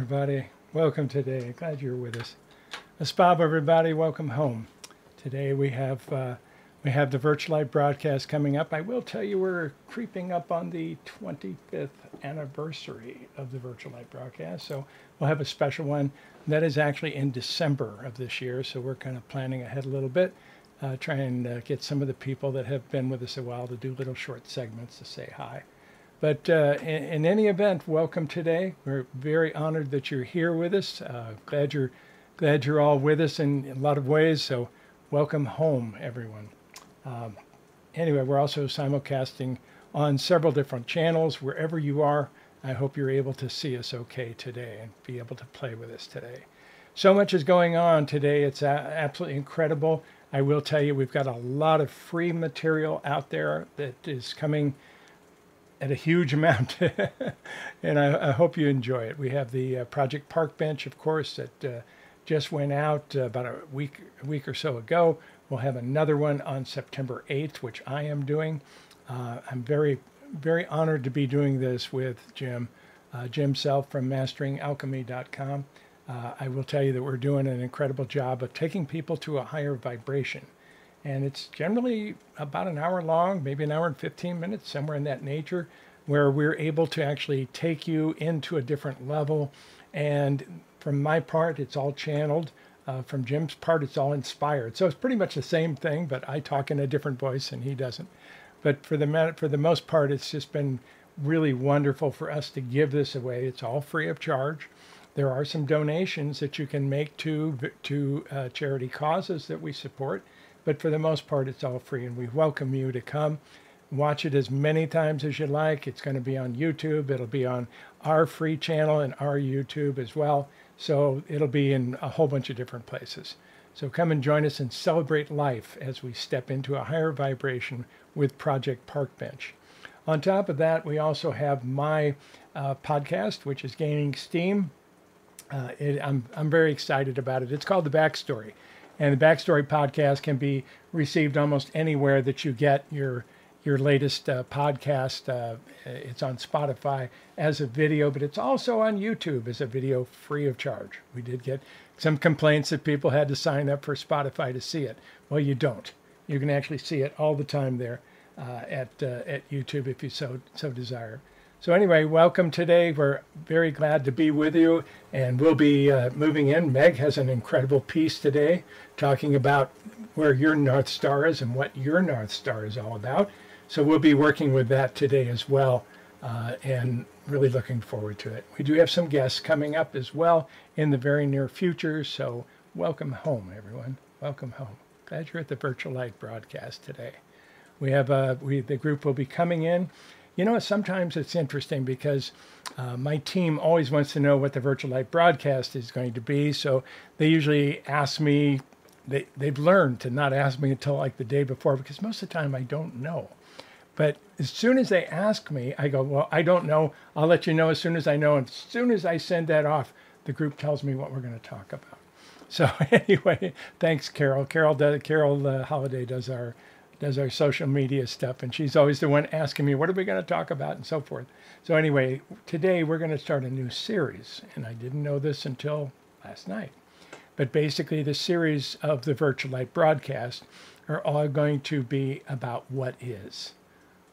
everybody. Welcome today. Glad you're with us. Bob, everybody. Welcome home. Today we have the VirtualLight Broadcast coming up. I will tell you we're creeping up on the 25th anniversary of the VirtualLight Broadcast. So we'll have a special one that is actually in December of this year. So we're kind of planning ahead a little bit, try and get some of the people that have been with us a while to do little short segments to say hi. But in any event, welcome today. We're very honored that you're here with us. Glad you're all with us in a lot of ways. So welcome home, everyone. Anyway, we're also simulcasting on several different channels. Wherever you are, I hope you're able to see us okay today and be able to play with us today. So much is going on today. It's absolutely incredible. I will tell you, we've got a lot of free material out there that is coming at a huge amount, and I hope you enjoy it. We have the Project Park Bench, of course, that just went out about a week or so ago. We'll have another one on September 8th, which I am doing. I'm very, very honored to be doing this with Jim Self from MasteringAlchemy.com. I will tell you that we're doing an incredible job of taking people to a higher vibration. And it's generally about an hour long, maybe an hour and 15 minutes, somewhere in that nature, where we're able to actually take you into a different level. And from my part, it's all channeled. From Jim's part, it's all inspired. So it's pretty much the same thing, but I talk in a different voice and he doesn't. But for the most part, it's just been really wonderful for us to give this away. It's all free of charge. There are some donations that you can make to charity causes that we support. But for the most part, it's all free, and we welcome you to come watch it as many times as you like. It's going to be on YouTube. It'll be on our free channel and our YouTube as well. So it'll be in a whole bunch of different places. So come and join us and celebrate life as we step into a higher vibration with Project Park Bench. On top of that, we also have my podcast, which is gaining steam. I'm very excited about it. It's called The Backstory. And the Backstory podcast can be received almost anywhere that you get your latest podcast. It's on Spotify as a video, but it's also on YouTube as a video free of charge. We did get some complaints that people had to sign up for Spotify to see it. Well, you don't. You can actually see it all the time there at YouTube if you so desire. So anyway, welcome today. We're very glad to be with you, and we'll be moving in. Meg has an incredible piece today talking about where your North Star is and what your North Star is all about. So we'll be working with that today as well, and really looking forward to it. We do have some guests coming up as well in the very near future, so welcome home, everyone. Welcome home. Glad you're at the VirtualLight Broadcast today. We have the group will be coming in. You know, sometimes it's interesting because my team always wants to know what the VirtualLight Broadcast is going to be. So they usually ask me, they've learned to not ask me until like the day before, because most of the time I don't know. But as soon as they ask me, I go, well, I don't know. I'll let you know as soon as I know. And as soon as I send that off, the group tells me what we're going to talk about. So anyway, thanks, Carol. Carol Holiday does our social media stuff, and she's always the one asking me, what are we going to talk about, and so forth. So anyway, today we're going to start a new series, and I didn't know this until last night. But basically, the series of the VirtualLight Broadcast are all going to be about what is.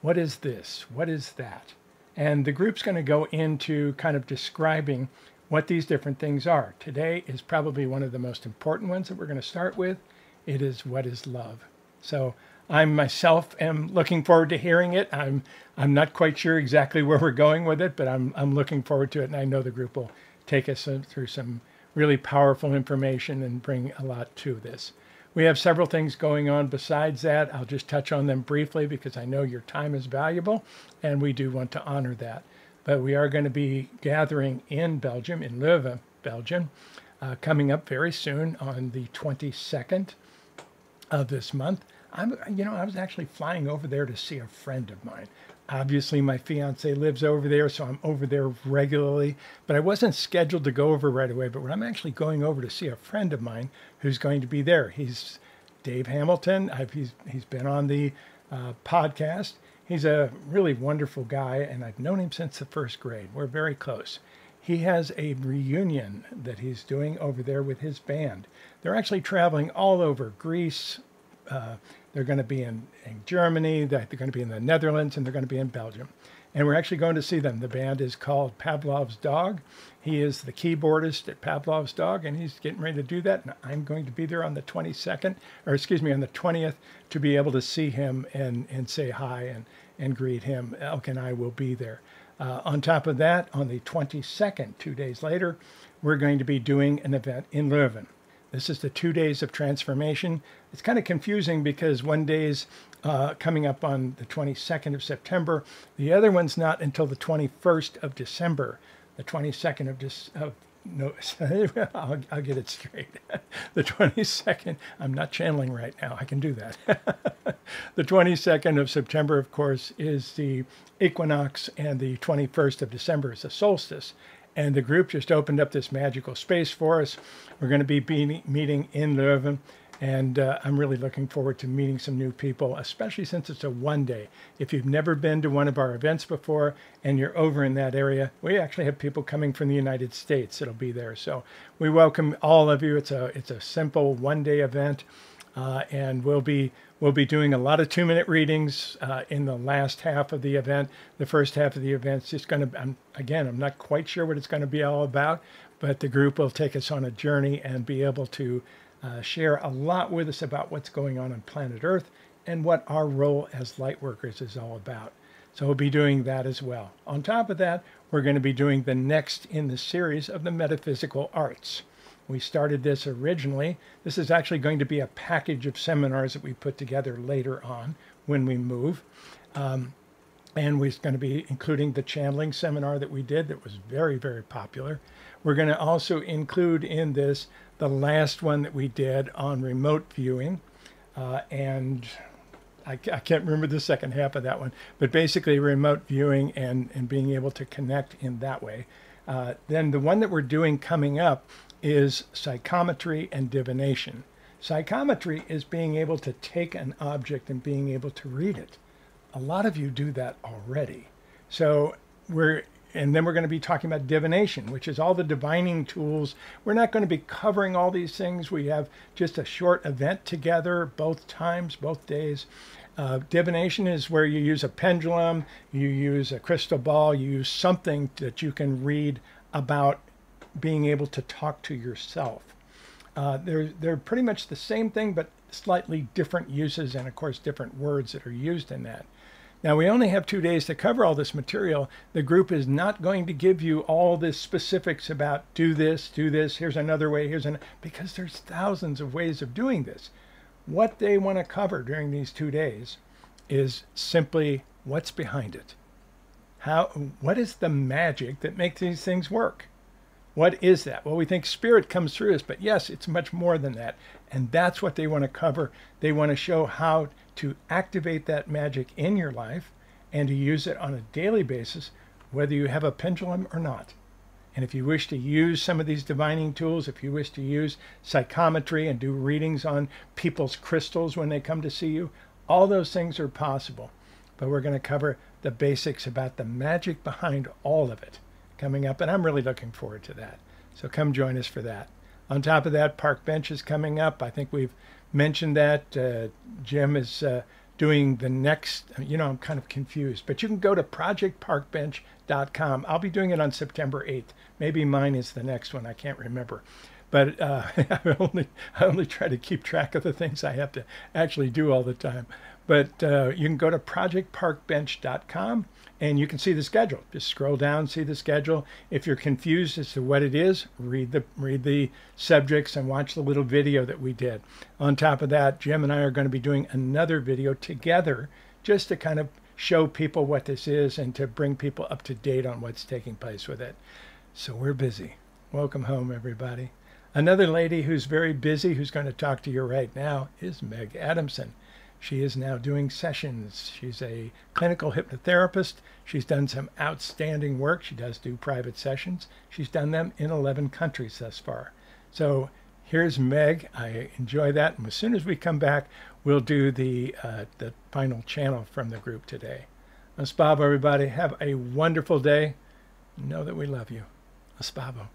What is this? What is that? And the group's going to go into kind of describing what these different things are. Today is probably one of the most important ones that we're going to start with. It is, what is love? So I myself am looking forward to hearing it. I'm not quite sure exactly where we're going with it, but I'm looking forward to it, and I know the group will take us through some really powerful information and bring a lot to this. We have several things going on besides that. I'll just touch on them briefly because I know your time is valuable, and we do want to honor that. But we are going to be gathering in Belgium, in Leuven, Belgium, coming up very soon on the 22nd of this month. I was actually flying over there to see a friend of mine. Obviously, my fiance lives over there, so I'm over there regularly. But I wasn't scheduled to go over right away. But I'm actually going over to see a friend of mine who's going to be there. He's Dave Hamilton. He's been on the podcast. He's a really wonderful guy, and I've known him since the first grade. We're very close. he has a reunion that he's doing over there with his band. They're actually traveling all over Greece. They're going to be in Germany, they're going to be in the Netherlands, and they're going to be in Belgium. And we're actually going to see them. The band is called Pavlov's Dog. He is the keyboardist at Pavlov's Dog, and he's getting ready to do that. And I'm going to be there on the 22nd, or excuse me, on the 20th, to be able to see him and say hi and greet him. Elk and I will be there. On top of that, on the 22nd, 2 days later, we're going to be doing an event in Leuven. This is the 2 days of transformation. It's kind of confusing because one day's coming up on the 22nd of September. The other one's not until the 21st of December. The 22nd I'll get it straight. The 22nd, I'm not channeling right now. I can do that. The 22nd of September, of course, is the equinox, and the 21st of December is the solstice. And the group just opened up this magical space for us. We're going to be meeting in Leuven, and I'm really looking forward to meeting some new people, especially since it's a one-day. If you've never been to one of our events before and you're over in that area, we actually have people coming from the United States that'll be there. So we welcome all of you. It's a simple one-day event, and we'll be doing a lot of 2-minute readings in the last half of the event. The first half of the event's just going to, I'm not quite sure what it's going to be all about, but the group will take us on a journey and be able to share a lot with us about what's going on planet Earth and what our role as light workers is all about. So we'll be doing that as well. On top of that, we're going to be doing the next in the series of the metaphysical arts. We started this originally. This is actually going to be a package of seminars that we put together later on when we move. And we're going to be including the channeling seminar that we did that was very, very popular. We're going to also include in this the last one that we did on remote viewing. And I can't remember the second half of that one, but basically remote viewing and being able to connect in that way. Then the one that we're doing coming up is psychometry and divination. Psychometry is being able to take an object and being able to read it. A lot of you do that already. And then we're going to be talking about divination, which is all the divining tools. We're not going to be covering all these things. We have just a short event together, both times, both days. Divination is where you use a pendulum, you use a crystal ball, you use something that you can read about being able to talk to yourself. They're pretty much the same thing, but slightly different uses and, of course, different words that are used in that. Now, we only have 2 days to cover all this material. The group is not going to give you all the specifics about do this, here's another way, because there's thousands of ways of doing this. What they want to cover during these 2 days is simply what's behind it. What is the magic that makes these things work? What is that? Well, we think spirit comes through us, but yes, it's much more than that. And that's what they want to cover. They want to show how to activate that magic in your life and to use it on a daily basis, whether you have a pendulum or not. And if you wish to use some of these divining tools, if you wish to use psychometry and do readings on people's crystals when they come to see you, all those things are possible. But we're going to cover the basics about the magic behind all of it coming up, and I'm really looking forward to that. So come join us for that. On top of that, Park Bench is coming up. I think we've mentioned that. Jim is doing the next, I'm kind of confused, but you can go to projectparkbench.com. I'll be doing it on September 8th. Maybe mine is the next one. I can't remember. But I only try to keep track of the things I have to actually do all the time. But you can go to projectparkbench.com and you can see the schedule. Just scroll down, see the schedule. If you're confused as to what it is, read the subjects and watch the little video that we did. On top of that, Jim and I are going to be doing another video together just to kind of show people what this is and to bring people up to date on what's taking place with it. So we're busy. Welcome home, everybody. Another lady who's very busy, who's going to talk to you right now, is Meg Adamson. She is now doing sessions. She's a clinical hypnotherapist. She's done some outstanding work. She does do private sessions. She's done them in 11 countries thus far. So here's Meg. I enjoy that. And as soon as we come back, we'll do the final channel from the group today. I'm Bob, everybody. Have a wonderful day. Know that we love you. Espavo.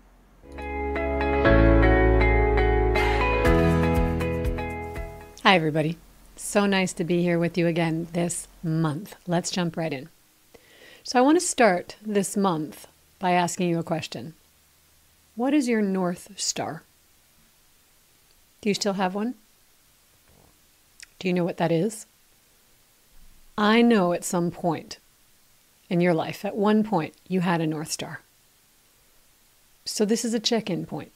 Hi, everybody. So nice to be here with you again this month. Let's jump right in. So I want to start this month by asking you a question. What is your North Star? Do you still have one? Do you know what that is? I know at some point in your life, at one point, you had a North Star. So this is a check-in point.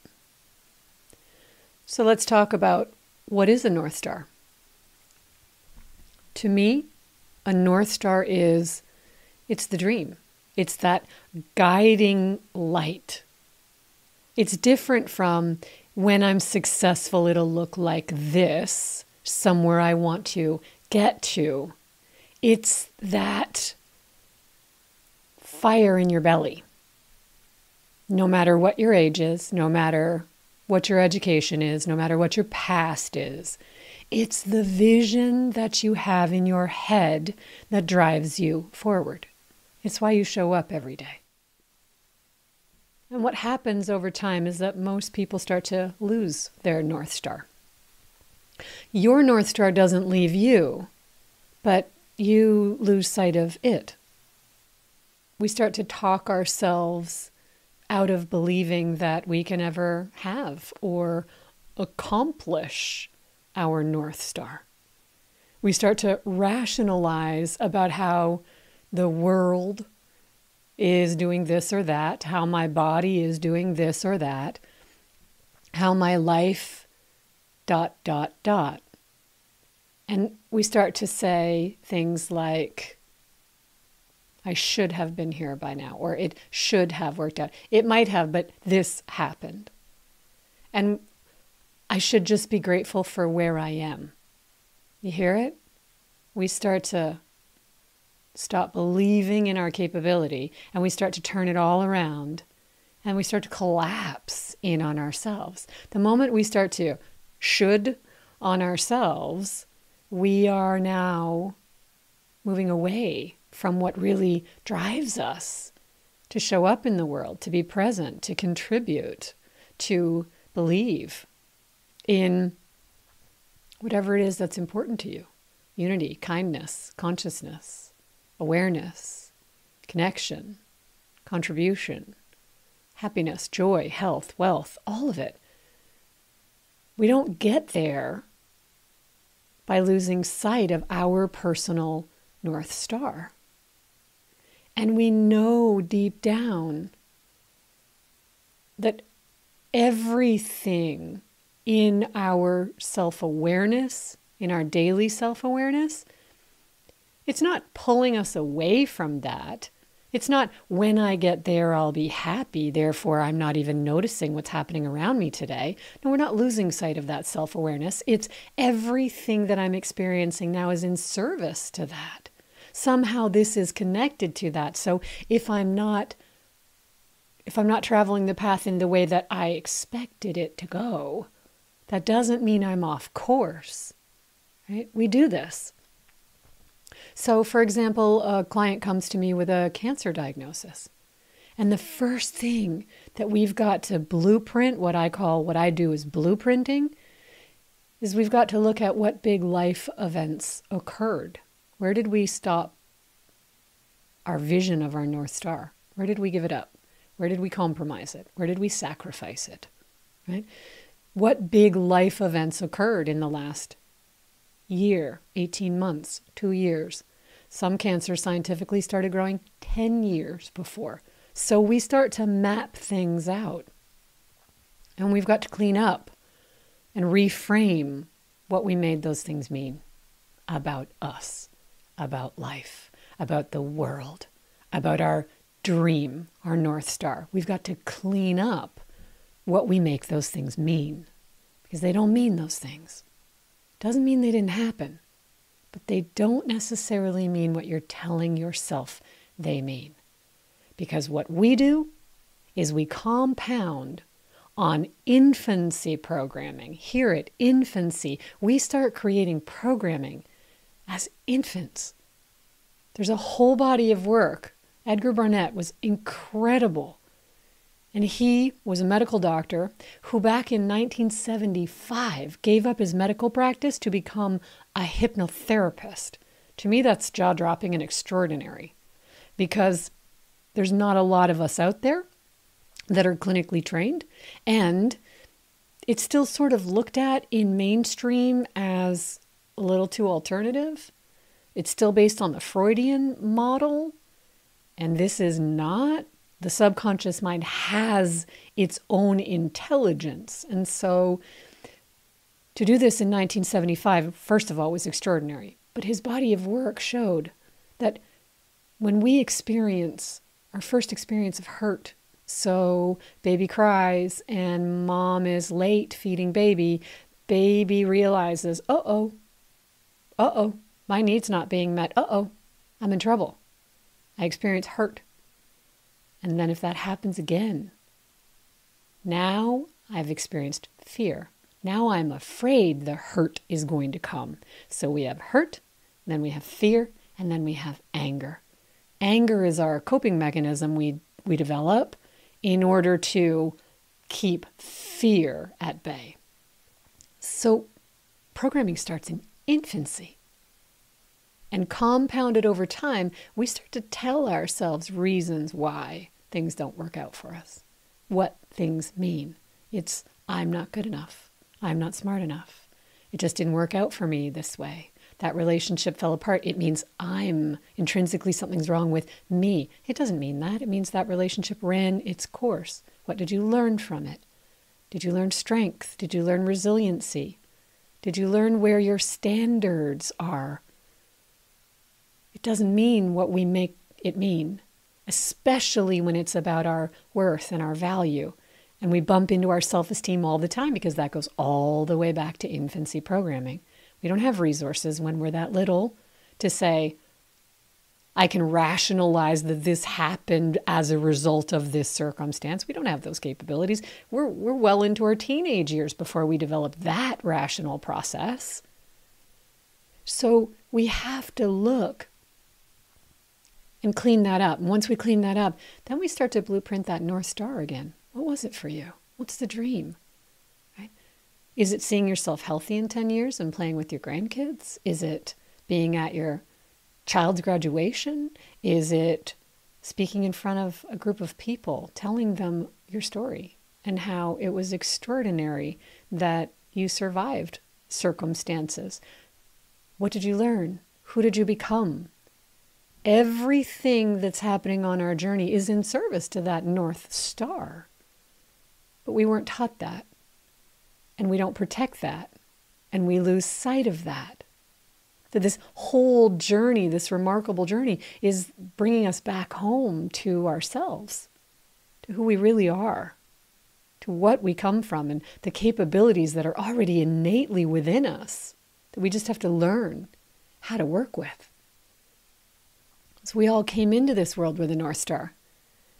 So let's talk about what is a North Star. To me, a North Star it's the dream. It's that guiding light. It's different from when I'm successful, it'll look like this, somewhere I want to get to. It's that fire in your belly. No matter what your age is, no matter what your education is, no matter what your past is, it's the vision that you have in your head that drives you forward. It's why you show up every day. And what happens over time is that most people start to lose their North Star. Your North Star doesn't leave you, but you lose sight of it. We start to talk ourselves out of believing that we can ever have or accomplish our North Star. We start to rationalize about how the world is doing this or that, how my body is doing this or that, how my life ... And we start to say things like, I should have been here by now, or it should have worked out. It might have, but this happened. And I should just be grateful for where I am. You hear it? We start to stop believing in our capability, and we start to turn it all around, and we start to collapse in on ourselves. The moment we start to should on ourselves, we are now moving away from what really drives us to show up in the world, to be present, to contribute, to believe in whatever it is that's important to you. Unity, kindness, consciousness, awareness, connection, contribution, happiness, joy, health, wealth, all of it. We don't get there by losing sight of our personal North Star. And we know deep down that everything in our self-awareness, in our daily self-awareness, it's not pulling us away from that. It's not when I get there, I'll be happy, therefore I'm not even noticing what's happening around me today. No, we're not losing sight of that self-awareness. It's everything that I'm experiencing now is in service to that. Somehow this is connected to that. So if I'm not traveling the path in the way that I expected it to go, that doesn't mean I'm off course, right? We do this. So, for example, a client comes to me with a cancer diagnosis. And the first thing that we've got to blueprint, what I do is blueprinting, is we've got to look at what big life events occurred. Where did we stop our vision of our North Star? Where did we give it up? Where did we compromise it? Where did we sacrifice it? Right? What big life events occurred in the last year, 18 months, 2 years? Some cancer scientifically started growing 10 years before. So we start to map things out. And we've got to clean up and reframe what we made those things mean about us, about life, about the world, about our dream, our North Star. We've got to clean up what we make those things mean, because they don't mean those things. Doesn't mean they didn't happen, but they don't necessarily mean what you're telling yourself they mean. Because what we do is we compound on infancy programming. Hear it, infancy. We start creating programming as infants. There's a whole body of work. Edgar Barnett was incredible And he was a medical doctor who back in 1975 gave up his medical practice to become a hypnotherapist. To me, that's jaw-dropping and extraordinary because there's not a lot of us out there that are clinically trained. And it's still sort of looked at in mainstream as a little too alternative. It's still based on the Freudian model. And this is not. The subconscious mind has its own intelligence. And so to do this in 1975, first of all, was extraordinary. But his body of work showed that when we experience our first experience of hurt, so baby cries and mom is late feeding baby, baby realizes, uh-oh, my need's not being met. Uh-oh, I'm in trouble. I experience hurt. And then if that happens again, now I've experienced fear. Now I'm afraid the hurt is going to come. So we have hurt, then we have fear, and then we have anger. Anger is our coping mechanism we develop in order to keep fear at bay. So programming starts in infancy. And compounded over time, we start to tell ourselves reasons why things don't work out for us, what things mean. It's, I'm not good enough. I'm not smart enough. It just didn't work out for me this way. That relationship fell apart. It means I'm intrinsically something's wrong with me. It doesn't mean that. It means that relationship ran its course. What did you learn from it? Did you learn strength? Did you learn resiliency? Did you learn where your standards are? It doesn't mean what we make it mean, especially when it's about our worth and our value. And we bump into our self-esteem all the time because that goes all the way back to infancy programming. We don't have resources when we're that little to say, I can rationalize that this happened as a result of this circumstance. We don't have those capabilities. We're well into our teenage years before we develop that rational process. So we have to look and clean that up. And once we clean that up, then we start to blueprint that North Star again. What was it for you? What's the dream? Right? Is it seeing yourself healthy in 10 years and playing with your grandkids? Is it being at your child's graduation? Is it speaking in front of a group of people, telling them your story and how it was extraordinary that you survived circumstances? What did you learn? Who did you become? Everything that's happening on our journey is in service to that North Star. But we weren't taught that. And we don't protect that. And we lose sight of that. That this whole journey, this remarkable journey, is bringing us back home to ourselves, to who we really are, to what we come from, and the capabilities that are already innately within us, that we just have to learn how to work with. So we all came into this world with a North Star,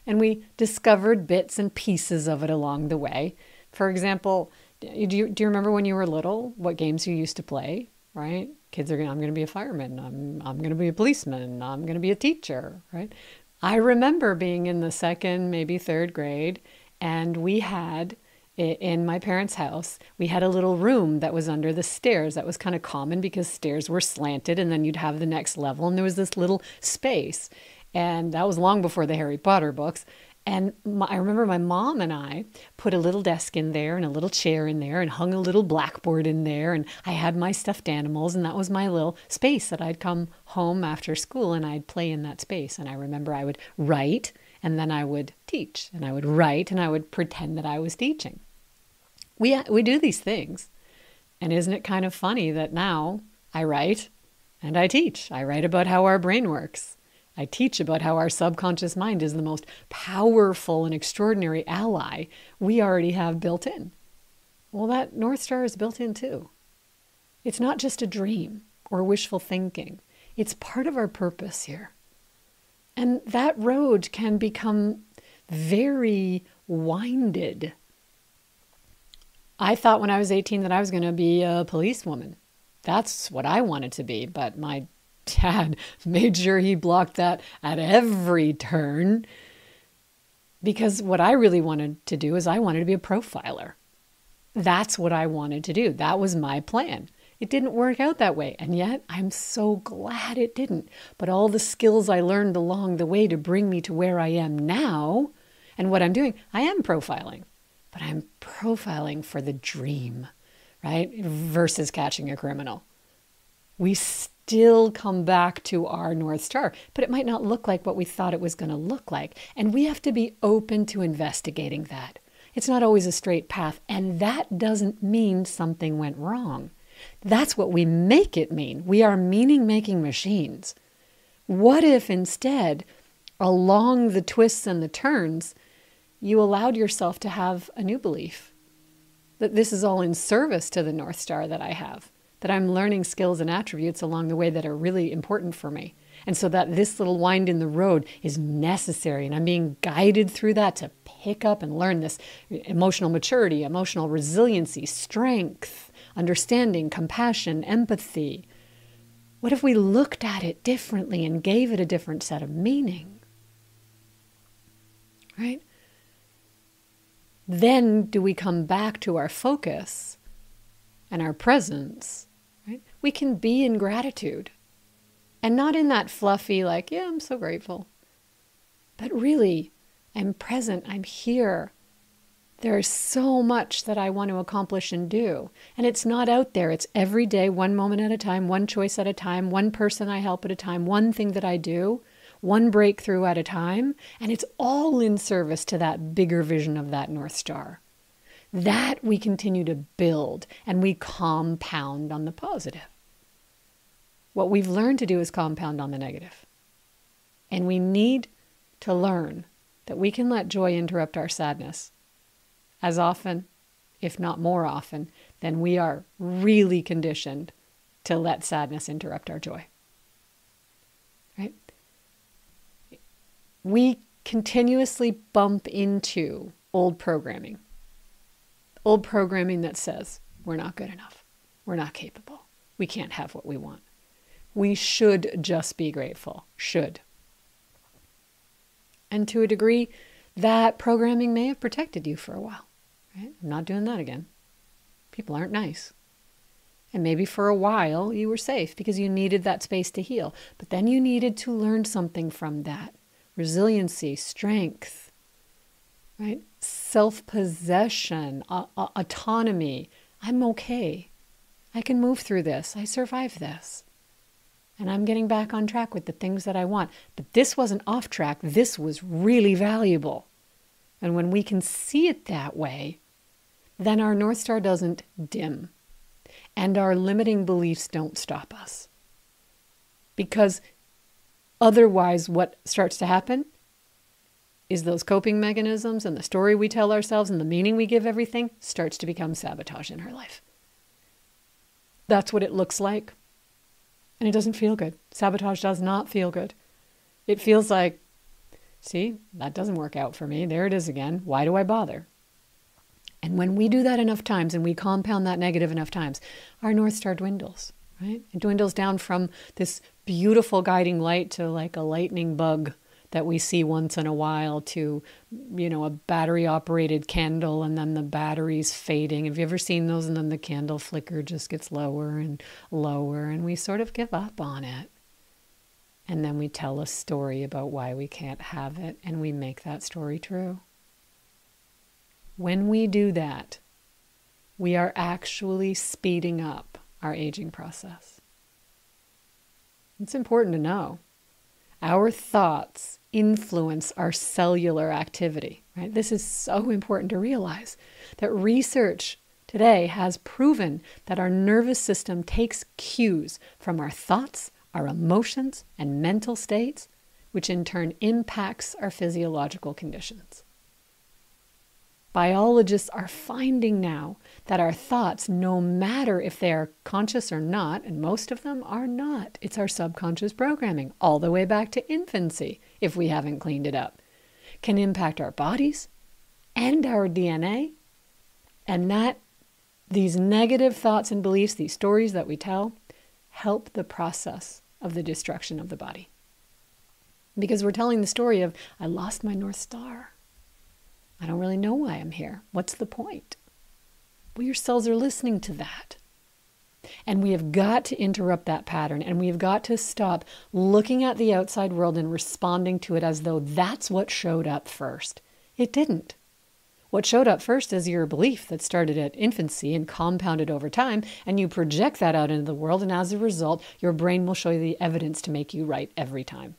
and we discovered bits and pieces of it along the way. For example, do you remember when you were little, what games you used to play, right? Kids are I'm going to be a fireman, I'm going to be a policeman, I'm going to be a teacher, right? I remember being in the second, maybe third grade, and we had, in my parents' house, we had a little room that was under the stairs. That was kind of common because stairs were slanted and then you'd have the next level and there was this little space. And that was long before the Harry Potter books. And I remember my mom and I put a little desk in there and a little chair in there and hung a little blackboard in there. And I had my stuffed animals, and that was my little space that I'd come home after school and I'd play in that space. And I remember I would write and then I would teach, and I would write and I would pretend that I was teaching. We do these things. And isn't it kind of funny that now I write and I teach. I write about how our brain works. I teach about how our subconscious mind is the most powerful and extraordinary ally we already have built in. Well, that North Star is built in too. It's not just a dream or wishful thinking. It's part of our purpose here. And that road can become very winded. I thought when I was 18 that I was going to be a policewoman. That's what I wanted to be, but my dad made sure he blocked that at every turn. Because what I really wanted to do is I wanted to be a profiler. That's what I wanted to do. That was my plan. It didn't work out that way. And yet I'm so glad it didn't. But all the skills I learned along the way to bring me to where I am now and what I'm doing, I am profiling. But I'm profiling for the dream, right? Versus catching a criminal. We still come back to our North Star, but it might not look like what we thought it was going to look like. And we have to be open to investigating that. It's not always a straight path, and that doesn't mean something went wrong. That's what we make it mean. We are meaning-making machines. What if instead, along the twists and the turns, you allowed yourself to have a new belief that this is all in service to the North Star that I have, that I'm learning skills and attributes along the way that are really important for me. And so that this little wind in the road is necessary, and I'm being guided through that to pick up and learn this emotional maturity, emotional resiliency, strength, understanding, compassion, empathy. What if we looked at it differently and gave it a different set of meaning? Right? Then do we come back to our focus and our presence, right? We can be in gratitude. And not in that fluffy, like, yeah, I'm so grateful. But really, I'm present, I'm here. There is so much that I want to accomplish and do. And it's not out there. It's every day, one moment at a time, one choice at a time, one person I help at a time, one thing that I do, one breakthrough at a time. And it's all in service to that bigger vision of that North Star. That we continue to build, and we compound on the positive. What we've learned to do is compound on the negative. And we need to learn that we can let joy interrupt our sadness as often, if not more often, than we are really conditioned to let sadness interrupt our joy. Right? We continuously bump into old programming. Old programming that says, we're not good enough. We're not capable. We can't have what we want. We should just be grateful. Should. And to a degree, that programming may have protected you for a while. Right? I'm not doing that again. People aren't nice. And maybe for a while you were safe because you needed that space to heal. But then you needed to learn something from that. Resiliency, strength, right? Self-possession, autonomy. I'm okay. I can move through this. I survived this. And I'm getting back on track with the things that I want. But this wasn't off track. This was really valuable. And when we can see it that way, then our North Star doesn't dim. And our limiting beliefs don't stop us. Because otherwise what starts to happen is those coping mechanisms and the story we tell ourselves and the meaning we give everything starts to become sabotage in our life. That's what it looks like. And it doesn't feel good. Sabotage does not feel good. It feels like, see, that doesn't work out for me. There it is again. Why do I bother? And when we do that enough times and we compound that negative enough times, our North Star dwindles, right? It dwindles down from this beautiful guiding light to like a lightning bug that we see once in a while to, a battery-operated candle, and then the battery's fading. Have you ever seen those? And then the candle flicker just gets lower and lower, and we sort of give up on it. And then we tell a story about why we can't have it, and we make that story true. When we do that, we are actually speeding up our aging process. It's important to know. Our thoughts influence our cellular activity, right? This is so important to realize that research today has proven that our nervous system takes cues from our thoughts, our emotions, and mental states, which in turn impacts our physiological conditions. Biologists are finding now that our thoughts, no matter if they are conscious or not, and most of them are not, it's our subconscious programming, all the way back to infancy, if we haven't cleaned it up, can impact our bodies and our DNA, and that these negative thoughts and beliefs, these stories that we tell, help the process of the destruction of the body. Because we're telling the story of, I lost my North Star. I don't really know why I'm here. What's the point? Well, your cells are listening to that. And we have got to interrupt that pattern, and we have got to stop looking at the outside world and responding to it as though that's what showed up first. It didn't. What showed up first is your belief that started at infancy and compounded over time, and you project that out into the world, and as a result, your brain will show you the evidence to make you right every time.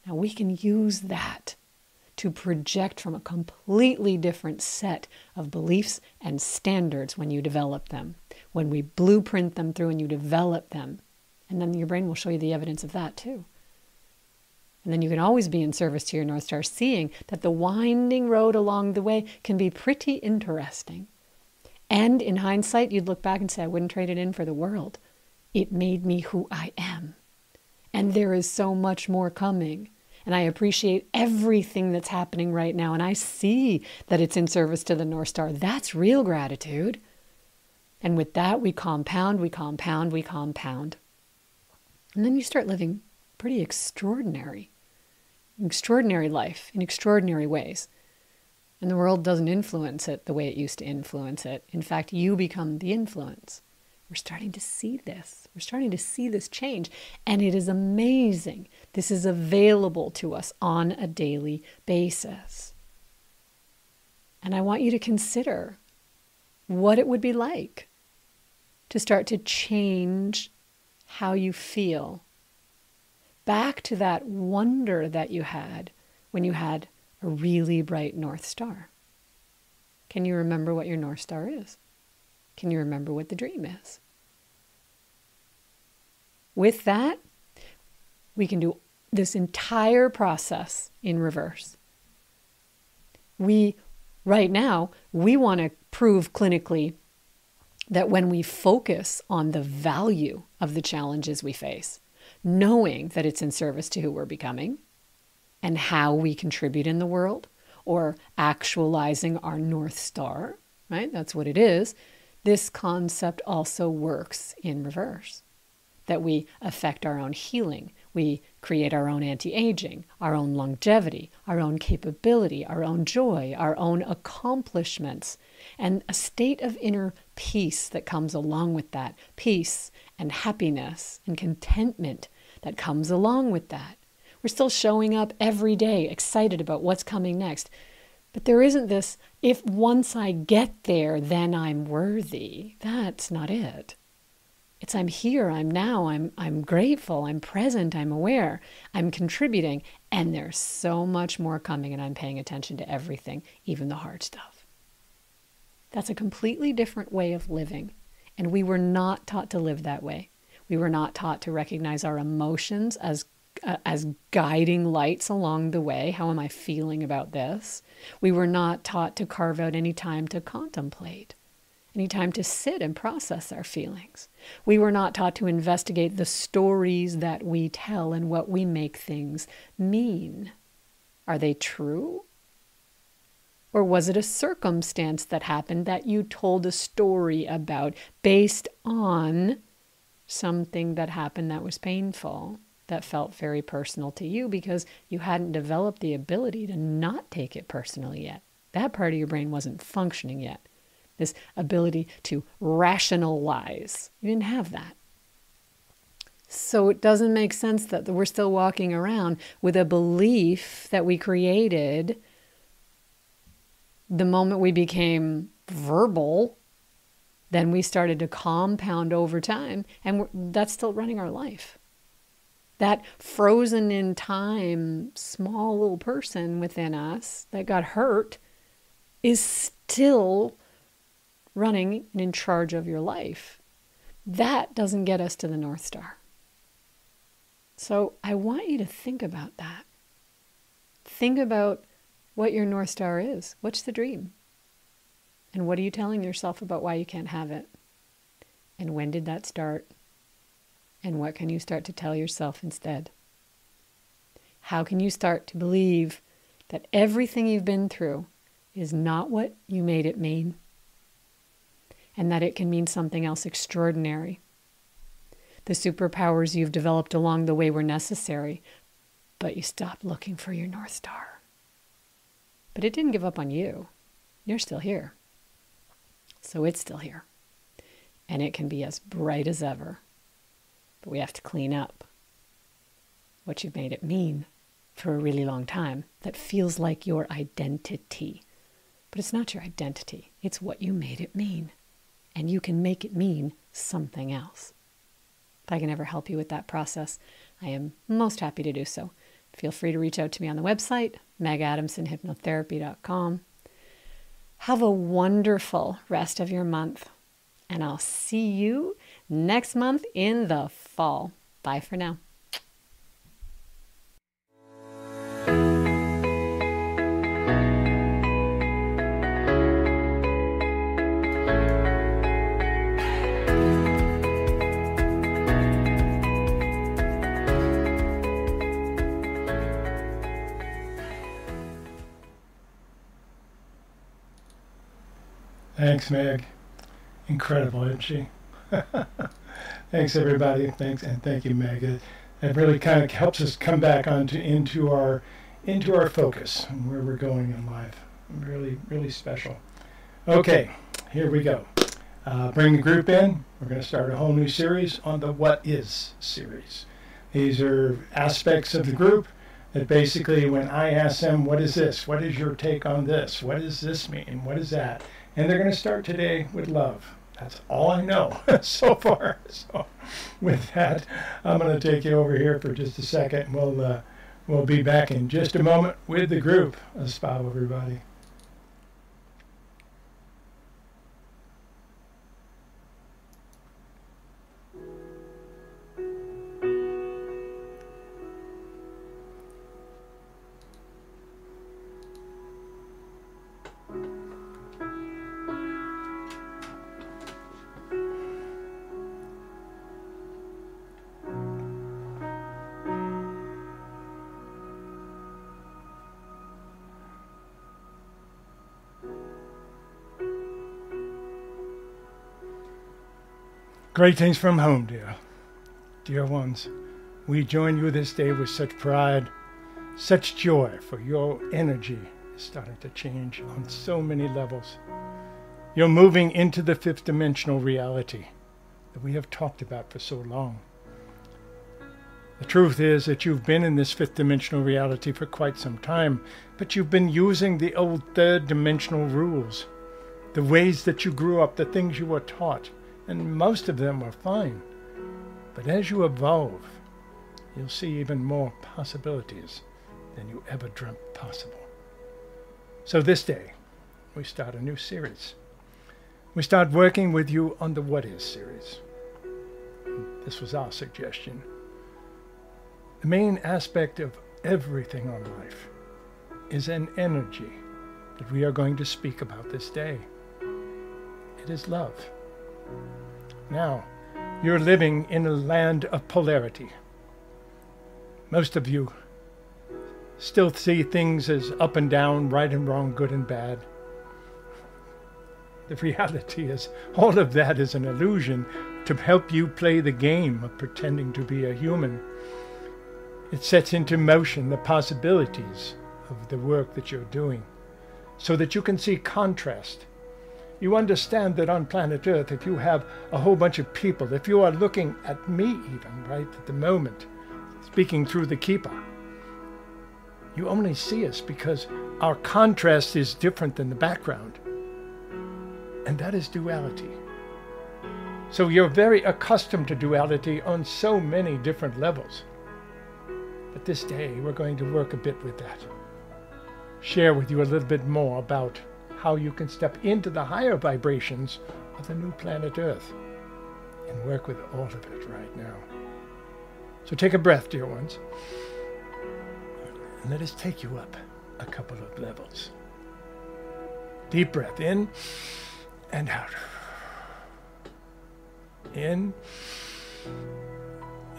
Now, we can use that to project from a completely different set of beliefs and standards when you develop them, when we blueprint them through and you develop them. And then your brain will show you the evidence of that too. And then you can always be in service to your North Star, seeing that the winding road along the way can be pretty interesting. And in hindsight, you'd look back and say, I wouldn't trade it in for the world. It made me who I am. And there is so much more coming. And I appreciate everything that's happening right now. And I see that it's in service to the North Star. That's real gratitude. And with that, we compound, we compound, we compound. And then you start living pretty extraordinary life in extraordinary ways. And the world doesn't influence it the way it used to influence it. In fact, you become the influence. We're starting to see this. We're starting to see this change. And it is amazing. This is available to us on a daily basis. And I want you to consider what it would be like to start to change how you feel. Back to that wonder that you had when you had a really bright North Star. Can you remember what your North Star is? Can you remember what the dream is? With that, we can do this entire process in reverse. Right now, we want to prove clinically that when we focus on the value of the challenges we face, knowing that it's in service to who we're becoming and how we contribute in the world, or actualizing our North Star, right? That's what it is. This concept also works in reverse, that we affect our own healing. We create our own anti-aging, our own longevity, our own capability, our own joy, our own accomplishments, and a state of inner peace that comes along with that. Peace and happiness and contentment that comes along with that. We're still showing up every day, excited about what's coming next. But there isn't this, if once I get there, then I'm worthy. That's not it. It's I'm here, I'm now, I'm grateful, I'm present, I'm aware, I'm contributing, and there's so much more coming, and I'm paying attention to everything, even the hard stuff. That's a completely different way of living, and we were not taught to live that way. We were not taught to recognize our emotions as guiding lights along the way. How am I feeling about this? We were not taught to carve out any time to contemplate, any time to sit and process our feelings. We were not taught to investigate the stories that we tell and what we make things mean. Are they true? Or was it a circumstance that happened that you told a story about based on something that happened that was painful, that felt very personal to you because you hadn't developed the ability to not take it personally yet? That part of your brain wasn't functioning yet. This ability to rationalize. You didn't have that. So it doesn't make sense that we're still walking around with a belief that we created the moment we became verbal. Then we started to compound over time, and that's still running our life. That frozen in time, small little person within us that got hurt is still running and in charge of your life. That doesn't get us to the North Star. So I want you to think about that. Think about what your North Star is. What's the dream? And what are you telling yourself about why you can't have it? And when did that start? And what can you start to tell yourself instead? How can you start to believe that everything you've been through is not what you made it mean? And that it can mean something else extraordinary. The superpowers you've developed along the way were necessary, but you stopped looking for your North Star. But it didn't give up on you. You're still here. So it's still here. And it can be as bright as ever. But we have to clean up what you've made it mean for a really long time that feels like your identity. But it's not your identity. It's what you made it mean. And you can make it mean something else. If I can ever help you with that process, I am most happy to do so. Feel free to reach out to me on the website, megadamsonhypnotherapy.com. Have a wonderful rest of your month, and I'll see you next month in the fall. Bye for now. Thanks, Meg. Incredible, isn't she? Thanks, everybody. Thanks, and thank you, Meg. It really kind of helps us come back into our focus and where we're going in life. Really, really special. Okay, here we go. Bring the group in. We're going to start a whole new series on the What Is series. These are aspects of the group that basically, when I ask them, what is this? What is your take on this? What does this mean? What is that? And they're going to start today with love. That's all I know so far. So with that, I'm going to take you over here for just a second. We'll be back in just a moment with the group. A spa, everybody. Greetings from home, dear ones. We join you this day with such pride, such joy, for your energy is starting to change on so many levels. You're moving into the fifth dimensional reality that we have talked about for so long. The truth is that you've been in this fifth dimensional reality for quite some time, but you've been using the old third dimensional rules, the ways that you grew up, the things you were taught. And most of them are fine. But as you evolve, you'll see even more possibilities than you ever dreamt possible. So this day, we start a new series. We start working with you on the What Is series. This was our suggestion. The main aspect of everything on life is an energy that we are going to speak about this day. It is love. Now, you're living in a land of polarity. Most of you still see things as up and down, right and wrong, good and bad. The reality is, all of that is an illusion to help you play the game of pretending to be a human. It sets into motion the possibilities of the work that you're doing, so that you can see contrast. You understand that on planet Earth, if you have a whole bunch of people, if you are looking at me even right at the moment, speaking through the keeper, you only see us because our contrast is different than the background. And that is duality. So you're very accustomed to duality on so many different levels. But this day, we're going to work a bit with that. Share with you a little bit more about how you can step into the higher vibrations of the new planet Earth and work with all of it right now. So take a breath, dear ones, and let us take you up a couple of levels. Deep breath in and out. In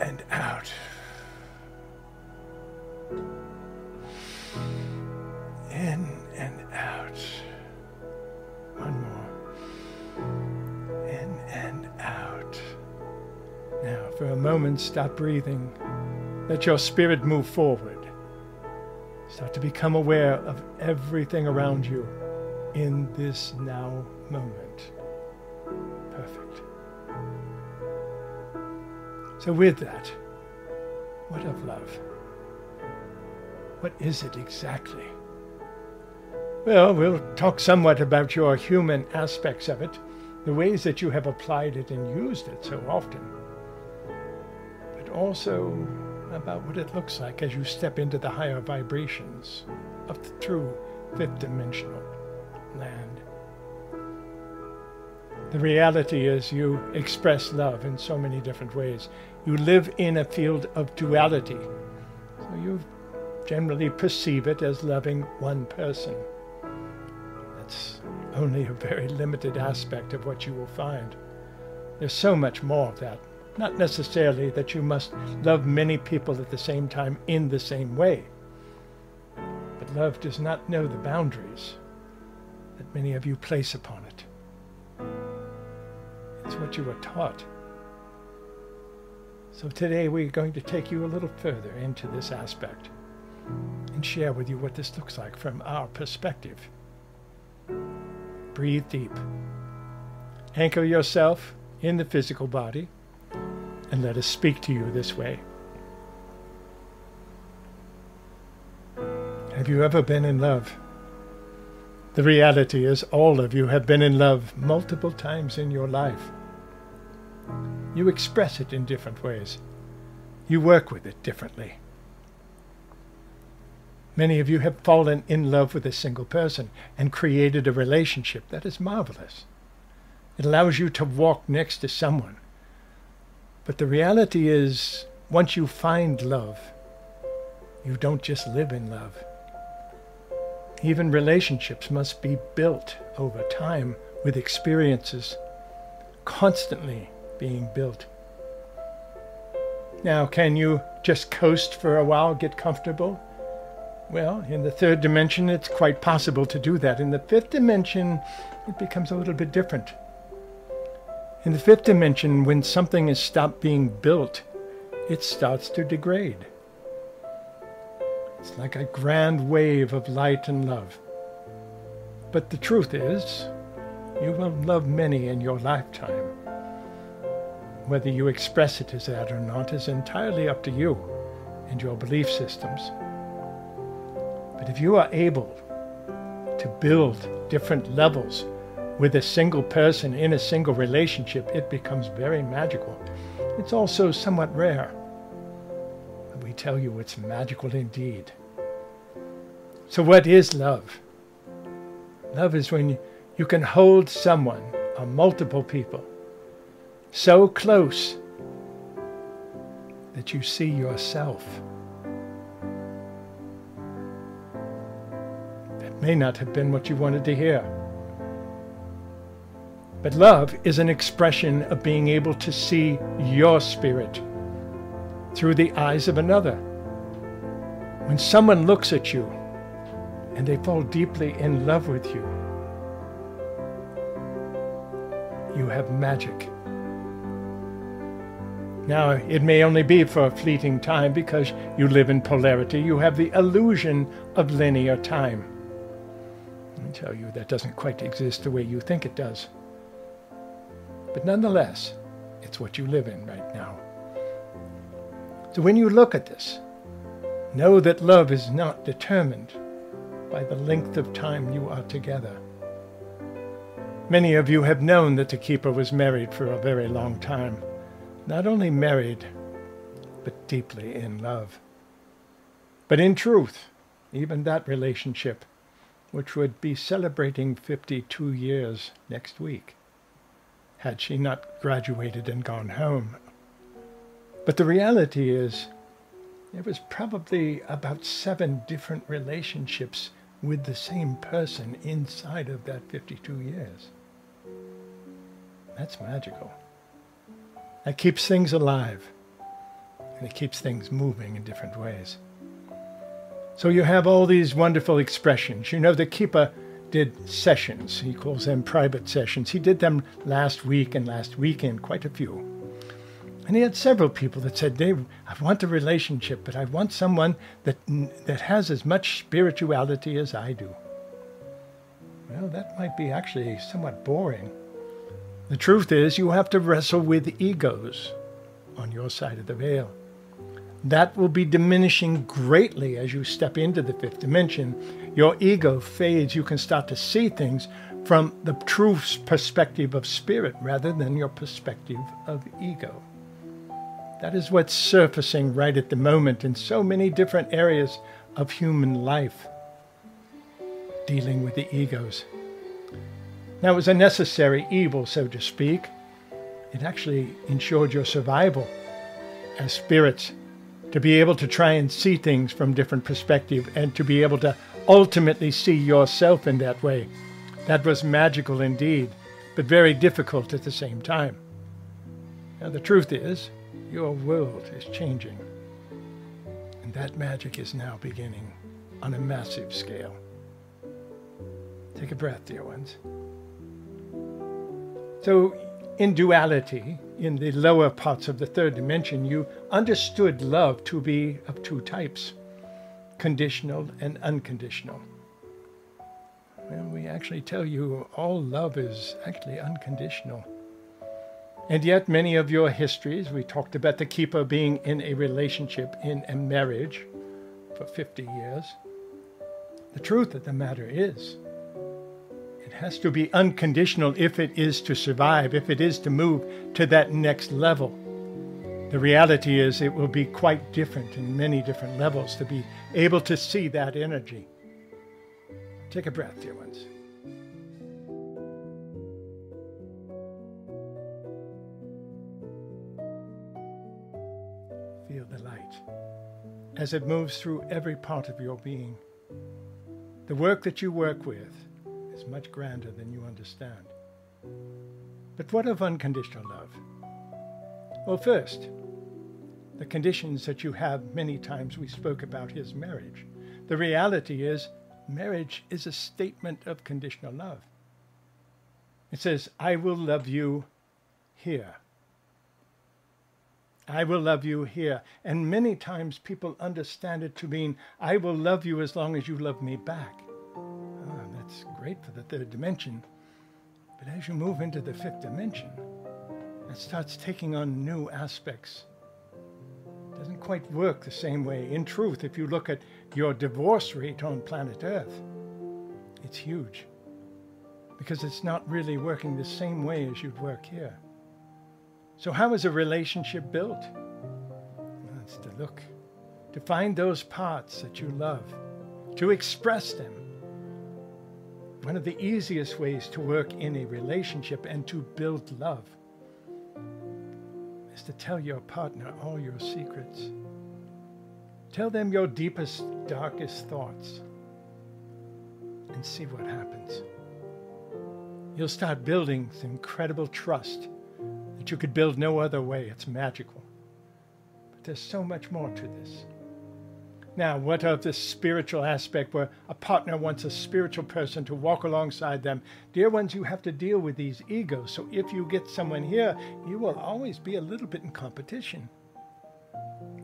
and out. In and out. One more. In and out. Now, for a moment, stop breathing. Let your spirit move forward. Start to become aware of everything around you in this now moment. Perfect. So with that, what of love? What is it exactly? Well, we'll talk somewhat about your human aspects of it, the ways that you have applied it and used it so often, but also about what it looks like as you step into the higher vibrations of the true fifth dimensional land. The reality is you express love in so many different ways. You live in a field of duality, so you generally perceive it as loving one person. That's only a very limited aspect of what you will find. There's so much more of that. Not necessarily that you must love many people at the same time in the same way. But love does not know the boundaries that many of you place upon it. It's what you are taught. So today we're going to take you a little further into this aspect and share with you what this looks like from our perspective. Breathe deep. Anchor yourself in the physical body, and let us speak to you this way. Have you ever been in love? The reality is all of you have been in love multiple times in your life. You express it in different ways. You work with it differently. Many of you have fallen in love with a single person and created a relationship that is marvelous. It allows you to walk next to someone. But the reality is, once you find love, you don't just live in love. Even relationships must be built over time with experiences constantly being built. Now, can you just coast for a while, get comfortable? Well, in the third dimension, it's quite possible to do that. In the fifth dimension, it becomes a little bit different. In the fifth dimension, when something has stopped being built, it starts to degrade. It's like a grand wave of light and love. But the truth is, you will love many in your lifetime. Whether you express it as that or not is entirely up to you and your belief systems. But if you are able to build different levels with a single person in a single relationship, it becomes very magical. It's also somewhat rare. But we tell you it's magical indeed. So what is love? Love is when you can hold someone or multiple people so close that you see yourself. That may not have been what you wanted to hear. But love is an expression of being able to see your spirit through the eyes of another. When someone looks at you and they fall deeply in love with you, you have magic. Now, it may only be for a fleeting time because you live in polarity. You have the illusion of linear time. I tell you, that doesn't quite exist the way you think it does. But nonetheless, it's what you live in right now. So when you look at this, know that love is not determined by the length of time you are together. Many of you have known that the keeper was married for a very long time. Not only married, but deeply in love. But in truth, even that relationship, which would be celebrating 52 years next week, had she not graduated and gone home. But the reality is, there was probably about 7 different relationships with the same person inside of that 52 years. That's magical. That keeps things alive, and it keeps things moving in different ways. So you have all these wonderful expressions. You know, the keeper did sessions. He calls them private sessions. He did them last week and last weekend, quite a few. And he had several people that said, Dave, I want a relationship, but I want someone that has as much spirituality as I do. Well, that might be actually somewhat boring. The truth is, you have to wrestle with egos on your side of the veil. That will be diminishing greatly as you step into the fifth dimension. Your ego fades. You can start to see things from the true perspective of spirit rather than your perspective of ego. That is what's surfacing right at the moment in so many different areas of human life, dealing with the egos. Now, it was a necessary evil, so to speak. It actually ensured your survival as spirits, to be able to try and see things from different perspectives and to be able to ultimately see yourself in that way. That was magical indeed, but very difficult at the same time. Now, the truth is, your world is changing, and that magic is now beginning on a massive scale. Take a breath, dear ones. So, in duality, in the lower parts of the third dimension, you understood love to be of two types, conditional and unconditional. Well, we actually tell you all love is actually unconditional. And yet many of your histories, we talked about the keeper being in a relationship, in a marriage for 50 years. The truth of the matter is, it has to be unconditional if it is to survive, if it is to move to that next level. The reality is it will be quite different in many different levels to be able to see that energy. Take a breath, dear ones. Feel the light as it moves through every part of your being. The work that you work with is much grander than you understand. But what of unconditional love? Well, first, the conditions that you have, many times we spoke about his marriage. The reality is, marriage is a statement of conditional love. It says, I will love you here. I will love you here. And many times people understand it to mean, I will love you as long as you love me back. That's great for the third dimension. But as you move into the fifth dimension, it starts taking on new aspects. It doesn't quite work the same way. In truth, if you look at your divorce rate on planet Earth, it's huge. Because it's not really working the same way as you'd work here. So how is a relationship built? Well, it's to look, to find those parts that you love, to express them. One of the easiest ways to work in a relationship and to build love is to tell your partner all your secrets. Tell them your deepest, darkest thoughts and see what happens. You'll start building this incredible trust that you could build no other way. It's magical. But there's so much more to this. Now, what of this spiritual aspect where a partner wants a spiritual person to walk alongside them? Dear ones, you have to deal with these egos. So if you get someone here, you will always be a little bit in competition.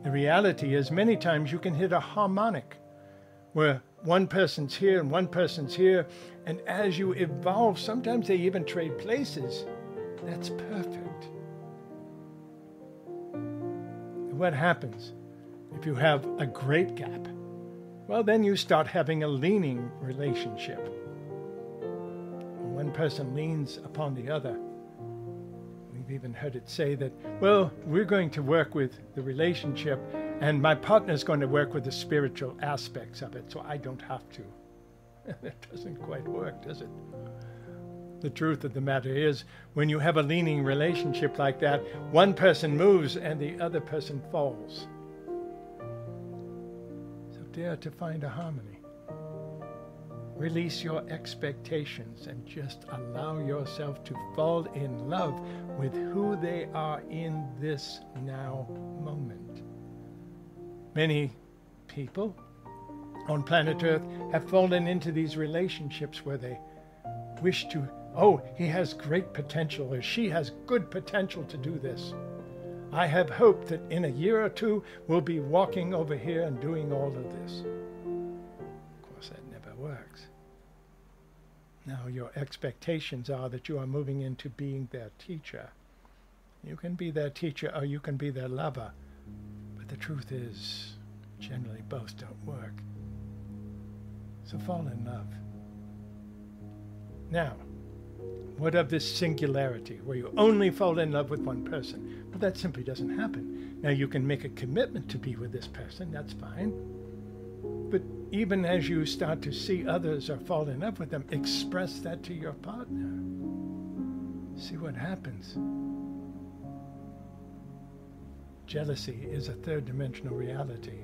The reality is many times you can hit a harmonic where one person's here and one person's here. And as you evolve, sometimes they even trade places. That's perfect. And what happens? If you have a great gap, well, then you start having a leaning relationship. One person leans upon the other. We've even heard it say that, well, we're going to work with the relationship and my partner's going to work with the spiritual aspects of it, so I don't have to. That doesn't quite work, does it? The truth of the matter is, when you have a leaning relationship like that, one person moves and the other person falls. Dare to find a harmony. Release your expectations and just allow yourself to fall in love with who they are in this now moment. Many people on planet Earth have fallen into these relationships where they wish to, oh, he has great potential or she has good potential to do this. I have hope that in a year or two we'll be walking over here and doing all of this. Of course, that never works. Now, your expectations are that you are moving into being their teacher. You can be their teacher or you can be their lover. But the truth is, generally both don't work. So fall in love. Now, what of this singularity, where you only fall in love with one person? Well, that simply doesn't happen. Now, you can make a commitment to be with this person, that's fine. But even as you start to see others or fall in love with them, express that to your partner. See what happens. Jealousy is a third-dimensional reality.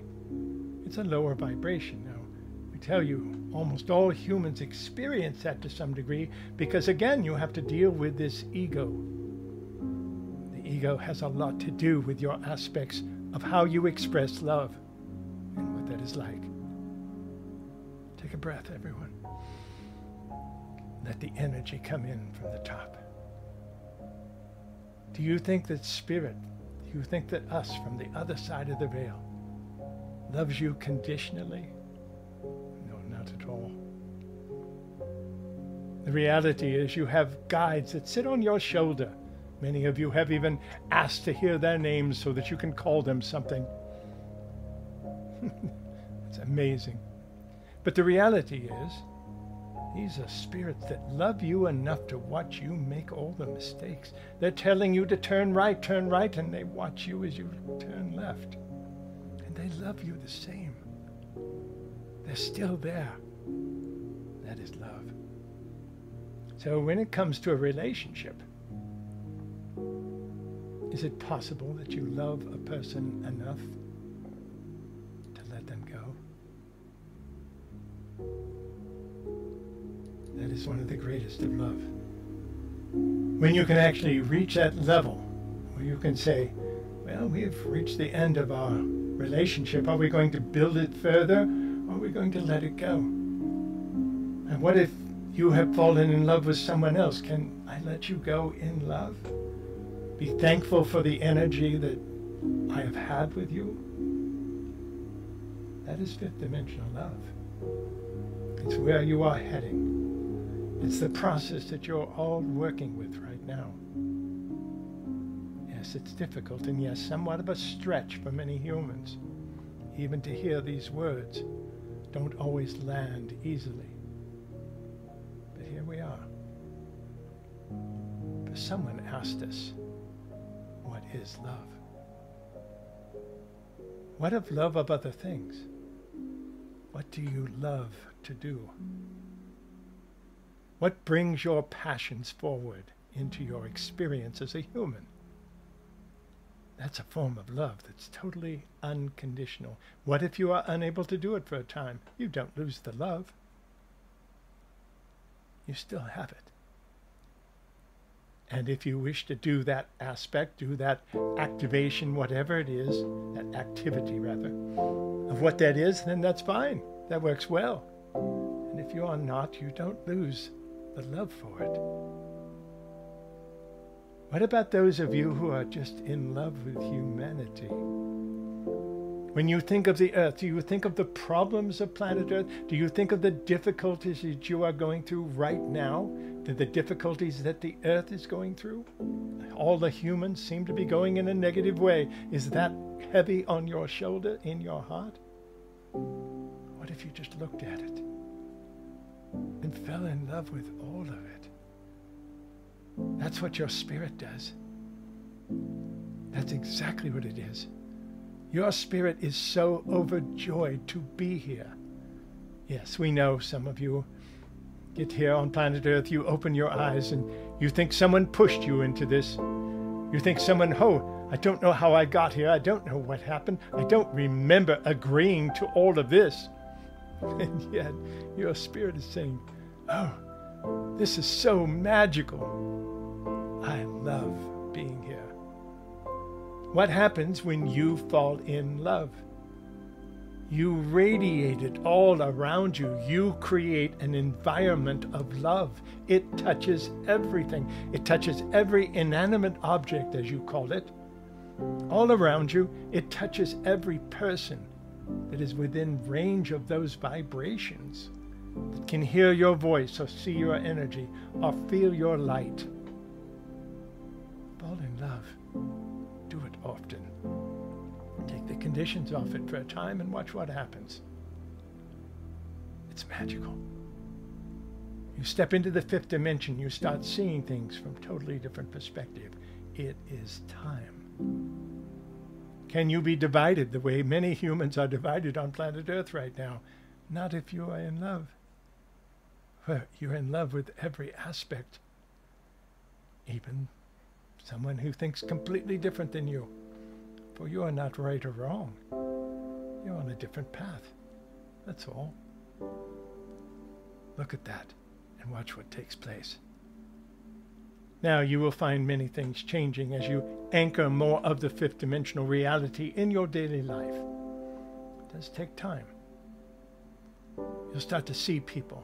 It's a lower vibration. Now, we tell you, almost all humans experience that to some degree because, again, you have to deal with this ego. The ego has a lot to do with your aspects of how you express love and what that is like. Take a breath, everyone. Let the energy come in from the top. Do you think that spirit, do you think that us from the other side of the veil loves you conditionally? No, not at all. The reality is you have guides that sit on your shoulder. Many of you have even asked to hear their names so that you can call them something. It's amazing. But the reality is, these are spirits that love you enough to watch you make all the mistakes. They're telling you to turn right, and they watch you as you turn left. And they love you the same. They're still there. That is love. So when it comes to a relationship, is it possible that you love a person enough to let them go? That is one of the greatest of love. When you can actually reach that level where you can say, well, we've reached the end of our relationship. Are we going to build it further, or are we going to let it go? And what if you have fallen in love with someone else? Can I let you go in love? Be thankful for the energy that I have had with you? That is fifth dimensional love. It's where you are heading. It's the process that you're all working with right now. Yes, it's difficult, and yes, somewhat of a stretch for many humans. Even to hear these words don't always land easily. But here we are. But someone asked us, what is love? What of love of other things? What do you love to do? What brings your passions forward into your experience as a human? That's a form of love that's totally unconditional. What if you are unable to do it for a time? You don't lose the love. You still have it. And if you wish to do that aspect, do that activation, whatever it is, that activity rather, of what that is, then that's fine. That works well. And if you are not, you don't lose the love for it. What about those of you who are just in love with humanity? When you think of the Earth, do you think of the problems of planet Earth? Do you think of the difficulties that you are going through right now? The difficulties that the Earth is going through? All the humans seem to be going in a negative way. Is that heavy on your shoulder, in your heart? What if you just looked at it and fell in love with all of it? That's what your spirit does. That's exactly what it is. Your spirit is so overjoyed to be here. Yes, we know some of you get here on planet Earth, you open your eyes and you think someone pushed you into this. You think someone, oh, I don't know how I got here. I don't know what happened. I don't remember agreeing to all of this. And yet your spirit is saying, oh, this is so magical. I love being here. What happens when you fall in love? You radiate it all around you. You create an environment of love. It touches everything. It touches every inanimate object, as you call it. all around you. It touches every person that is within range of those vibrations, that can hear your voice or see your energy or feel your light. Fall in love. Do it often. Take the conditions off it for a time and watch what happens. It's magical. You step into the fifth dimension, you start seeing things from a totally different perspective. It is time. Can you be divided the way many humans are divided on planet Earth right now? Not if you are in love. Well, you're in love with every aspect, even someone who thinks completely different than you. For you are not right or wrong. You're on a different path. That's all. Look at that and watch what takes place. Now you will find many things changing as you anchor more of the fifth dimensional reality in your daily life. It does take time. You'll start to see people.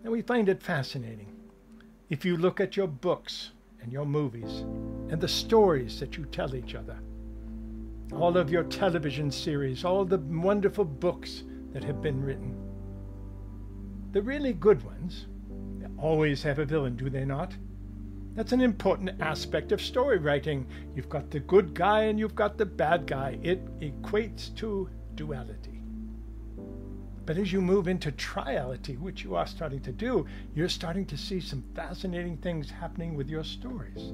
And we find it fascinating. If you look at your books and your movies and the stories that you tell each other, all of your television series, all the wonderful books that have been written, the really good ones, they always have a villain, do they not? That's an important aspect of story writing. You've got the good guy and you've got the bad guy. It equates to duality. But as you move into triality, which you are starting to do, you're starting to see some fascinating things happening with your stories.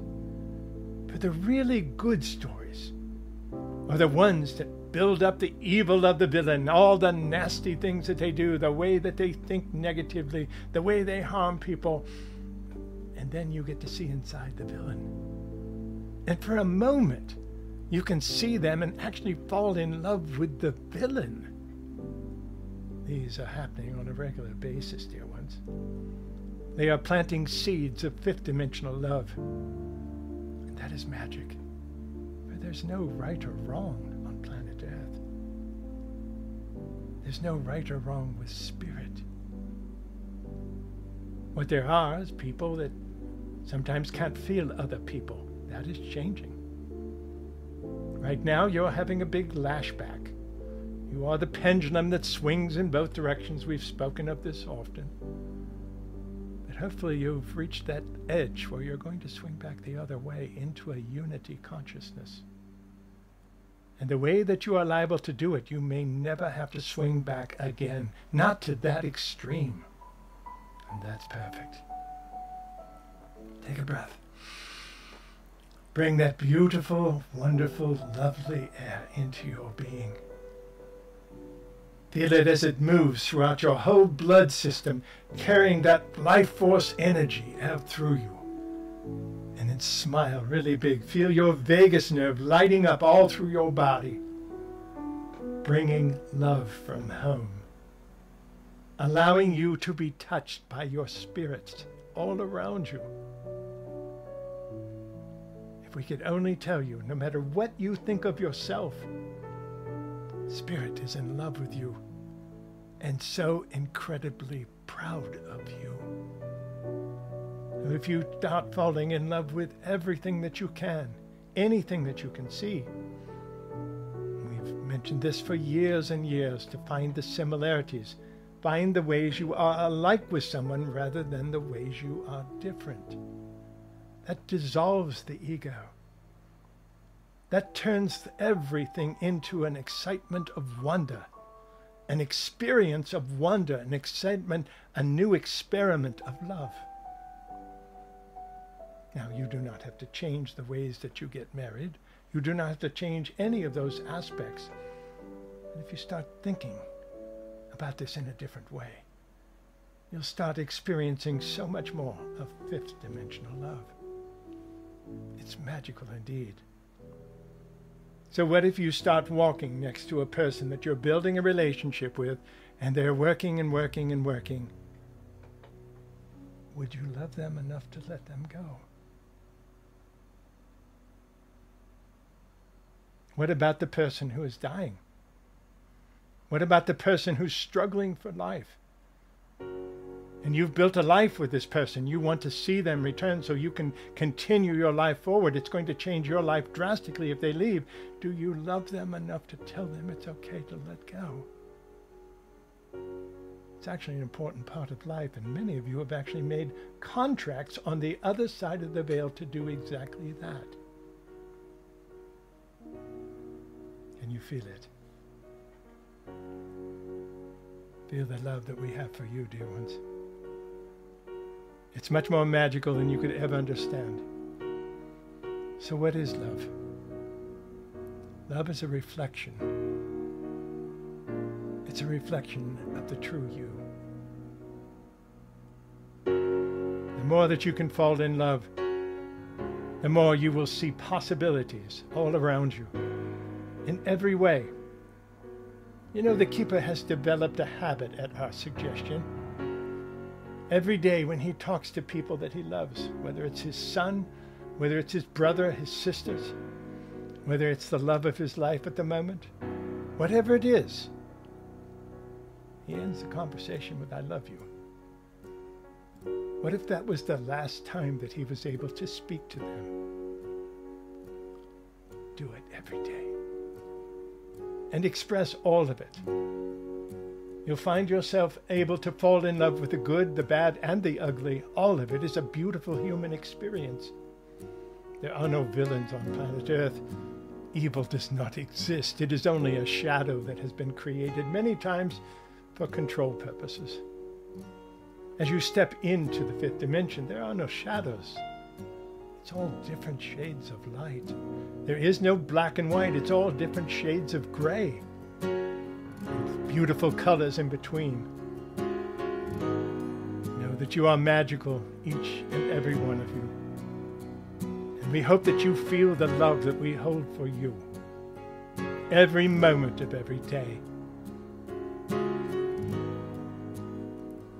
But the really good stories are the ones that build up the evil of the villain, all the nasty things that they do, the way that they think negatively, the way they harm people. And then you get to see inside the villain. And for a moment, you can see them and actually fall in love with the villain. These are happening on a regular basis, dear ones. They are planting seeds of fifth dimensional love. And that is magic. For there's no right or wrong on planet Earth. There's no right or wrong with spirit. What there are is people that sometimes can't feel other people. That is changing. Right now, you're having a big lashback. You are the pendulum that swings in both directions. We've spoken of this often. But hopefully you've reached that edge where you're going to swing back the other way into a unity consciousness. And the way that you are liable to do it, you may never have to swing back again. Not to that extreme. And that's perfect. Take a breath. Bring that beautiful, wonderful, lovely air into your being. Feel it as it moves throughout your whole blood system, carrying that life force energy out through you. And then smile really big. Feel your vagus nerve lighting up all through your body, bringing love from home, allowing you to be touched by your spirits all around you. If we could only tell you, no matter what you think of yourself, Spirit is in love with you and so incredibly proud of you. If you start falling in love with everything that you can, anything that you can see, we've mentioned this for years and years, to find the similarities, find the ways you are alike with someone rather than the ways you are different. That dissolves the ego. That turns everything into an excitement of wonder, an experience of wonder, an excitement, a new experiment of love. Now, you do not have to change the ways that you get married. You do not have to change any of those aspects. And if you start thinking about this in a different way, you'll start experiencing so much more of fifth dimensional love. It's magical indeed. So what if you start walking next to a person that you're building a relationship with, and they're working and working and working? Would you love them enough to let them go? What about the person who is dying? What about the person who's struggling for life? and you've built a life with this person. You want to see them return so you can continue your life forward. It's going to change your life drastically if they leave. Do you love them enough to tell them it's okay to let go? It's actually an important part of life, and many of you have actually made contracts on the other side of the veil to do exactly that. Can you feel it? Feel the love that we have for you, dear ones. It's much more magical than you could ever understand. So what is love? Love is a reflection. It's a reflection of the true you. The more that you can fall in love, the more you will see possibilities all around you, in every way. You know, the Keeper has developed a habit at our suggestion. Every day when he talks to people that he loves, whether it's his son, whether it's his brother, his sisters, whether it's the love of his life at the moment, whatever it is, he ends the conversation with, "I love you." What if that was the last time that he was able to speak to them? Do it every day. And express all of it. You'll find yourself able to fall in love with the good, the bad, and the ugly. All of it is a beautiful human experience. There are no villains on planet Earth. Evil does not exist. It is only a shadow that has been created many times for control purposes. As you step into the fifth dimension, there are no shadows. It's all different shades of light. There is no black and white. It's all different shades of gray. With beautiful colors in between. Know that you are magical, each and every one of you. And we hope that you feel the love that we hold for you. Every moment of every day.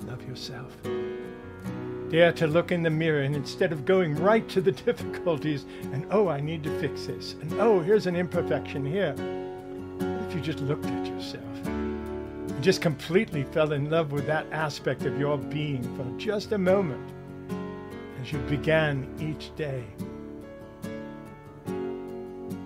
Love yourself. Dare to look in the mirror, and instead of going right to the difficulties and, "Oh, I need to fix this," and, "Oh, here's an imperfection here," what if you just looked at yourself and just completely fell in love with that aspect of your being for just a moment as you began each day?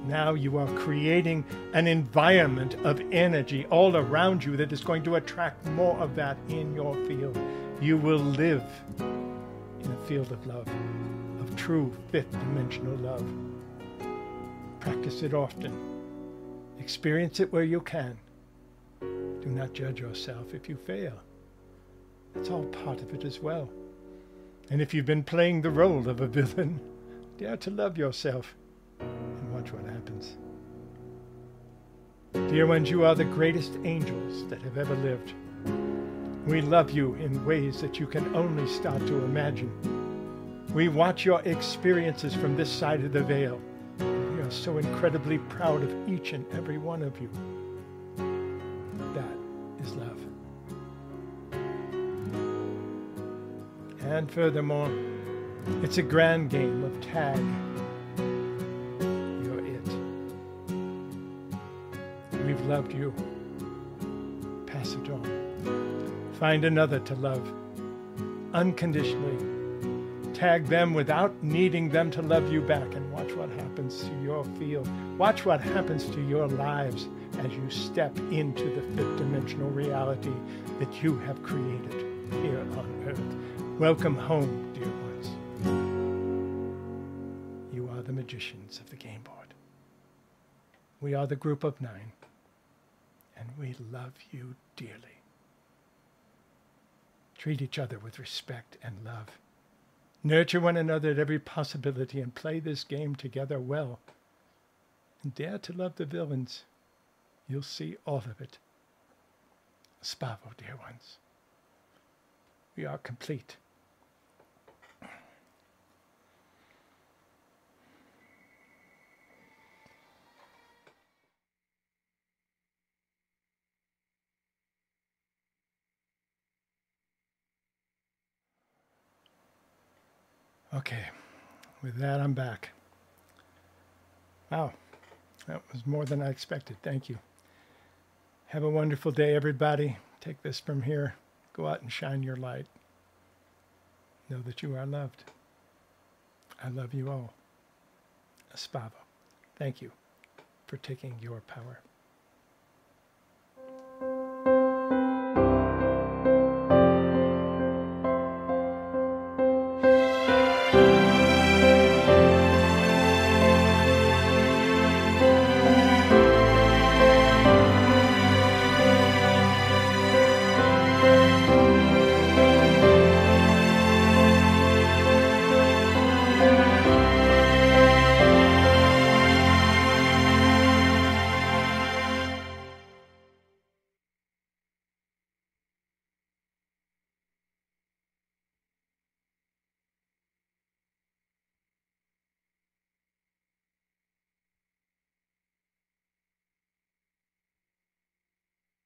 Now you are creating an environment of energy all around you that is going to attract more of that in your field. You will live in a field of love, of true fifth dimensional love. Practice it often. Experience it where you can. Do not judge yourself if you fail. That's all part of it as well. And if you've been playing the role of a villain, dare to love yourself and watch what happens. Dear ones, you are the greatest angels that have ever lived. We love you in ways that you can only start to imagine. We watch your experiences from this side of the veil. We are so incredibly proud of each and every one of you. That is love. And furthermore, it's a grand game of tag. You're it. We've loved you. Pass it on. Find another to love unconditionally. Tag them without needing them to love you back, and watch what happens to your field. Watch what happens to your lives as you step into the fifth dimensional reality that you have created here on Earth. Welcome home, dear ones. You are the magicians of the game board. We are the group of 9, and we love you dearly. Treat each other with respect and love. Nurture one another at every possibility and play this game together well. And dare to love the villains. You'll see all of it. Spavo, dear ones. We are complete. Okay, with that, I'm back. Wow, that was more than I expected. Thank you. Have a wonderful day, everybody. Take this from here. Go out and shine your light. Know that you are loved. I love you all. Spava, thank you for taking your power.